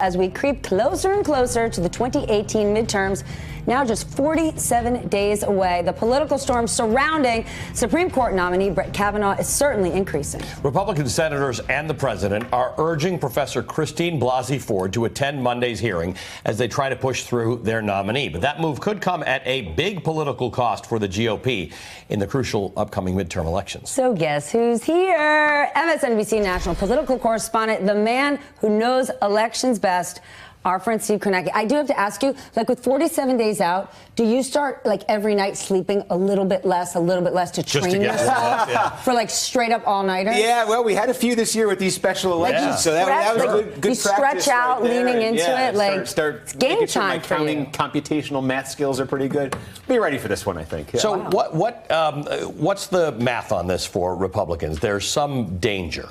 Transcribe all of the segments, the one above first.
As we creep closer and closer to the 2018 midterms, now just 47 days away, the political storm surrounding Supreme Court nominee Brett Kavanaugh is certainly increasing. Republican senators and the president are urging Professor Christine Blasey Ford to attend Monday's hearing as they try to push through their nominee. But that move could come at a big political cost for the GOP in the crucial upcoming midterm elections. So guess who's here? MSNBC national political correspondent, the man who knows elections best, our friend Steve Kornacki. I do have to ask you, like with 47 days out, do you start like every night sleeping a little bit less to train yourself for like straight up all-nighters? Yeah, well, we had a few this year with these special elections, so that was good you practice. Stretch out, right there. leaning into it, like start game making sure time my counting, computational math skills are pretty good. Be ready for this one, I think. Yeah. So what's the math on this for Republicans? There's some danger.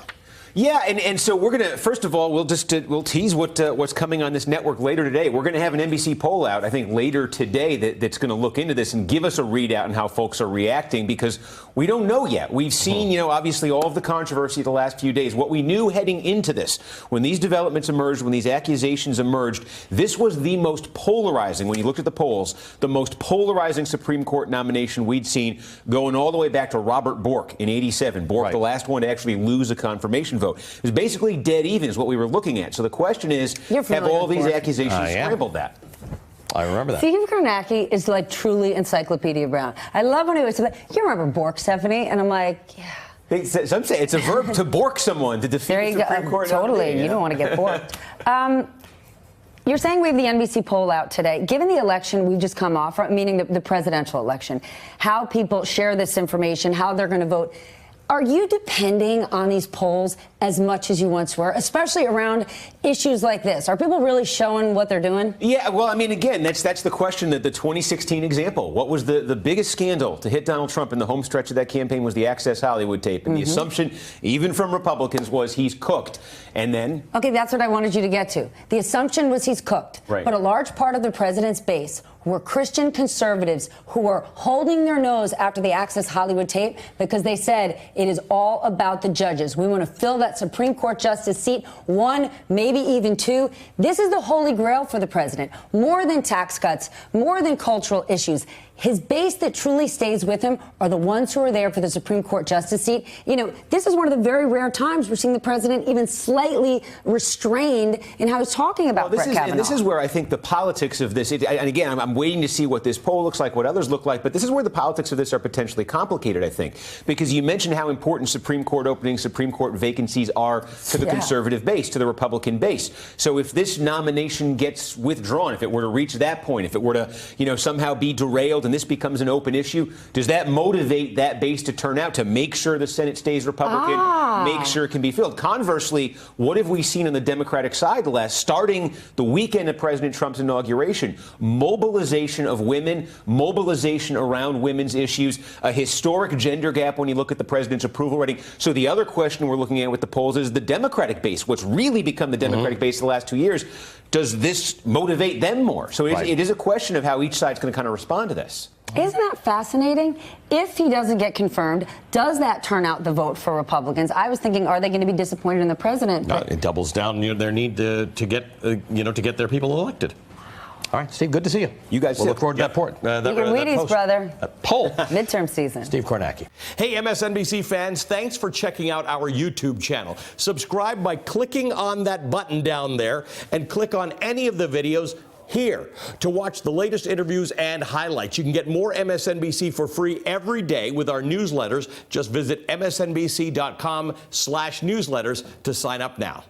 Yeah, and so we're going to, first of all, we'll tease what's coming on this network later today. We're going to have an NBC poll out, I think, later today that's going to look into this and give us a readout on how folks are reacting, because we don't know yet. We've seen, obviously all of the controversy the last few days. What we knew heading into this, when these developments emerged, when these accusations emerged, this was the most polarizing, when you looked at the polls, the most polarizing Supreme Court nomination we'd seen, going all the way back to Robert Bork in '87. Bork, right, the last one to actually lose a confirmation vote. It was basically dead even is what we were looking at. So the question is, have all these accusations scrambled that? I remember that. Steve Kornacki is like truly Encyclopedia Brown. I love when he was like, you remember Bork, Stephanie? And I'm like, yeah. Some say it's a verb to bork someone, to defeat the Supreme Court. Totally. You don't want to get borked. You're saying we have the NBC poll out today. Given the election we've just come off, meaning the presidential election, how people share this information, how they're going to vote, are you depending on these polls as much as you once were, especially around issues like this? Are people really showing what they're doing? Yeah, well, I mean, again, that's the question, that the 2016 example. What was the biggest scandal to hit Donald Trump in the home stretch of that campaign was the Access Hollywood tape. And the assumption, even from Republicans, was he's cooked. And then... Okay, that's what I wanted you to get to. The assumption was he's cooked. Right. But a large part of the president's base were Christian conservatives who were holding their nose after the Access Hollywood tape because they said it is all about the judges. We want to fill that Supreme Court justice seat, one, maybe even two. This is the holy grail for the president. More than tax cuts, more than cultural issues. His base that truly stays with him are the ones who are there for the Supreme Court justice seat. This is one of the very rare times we're seeing the president even slightly restrained in how he's talking about Brett Kavanaugh. And this is where I think the politics of this, and again, I'm waiting to see what this poll looks like, what others look like, but this is where the politics of this are potentially complicated, I think, because you mentioned how important Supreme Court openings, Supreme Court vacancies are to the conservative base, to the Republican base. So if this nomination gets withdrawn, if it were to reach that point, if it were to, somehow be derailed and this becomes an open issue, does that motivate that base to turn out to make sure the Senate stays Republican, make sure it can be filled? Conversely, what have we seen on the Democratic side, Les, starting the weekend of President Trump's inauguration? Mobilization of women, mobilization around women's issues, a historic gender gap when you look at the president's approval rating. So the other question we're looking at with the polls is the Democratic base, what's really become the Democratic base the last 2 years. Does this motivate them more? So it is a question of how each side's going to kind of respond to this. Isn't that fascinating? If he doesn't get confirmed, does that turn out the vote for Republicans? I was thinking, are they going to be disappointed in the president? It doubles down their need to get their people elected. All right, Steve, good to see you. You guys we'll look forward to that port. Your Wheaties, brother. Poll. Midterm season. Steve Kornacki. Hey, MSNBC fans, thanks for checking out our YouTube channel. Subscribe by clicking on that button down there and click on any of the videos here to watch the latest interviews and highlights. You can get more MSNBC for free every day with our newsletters. Just visit msnbc.com/newsletters to sign up now.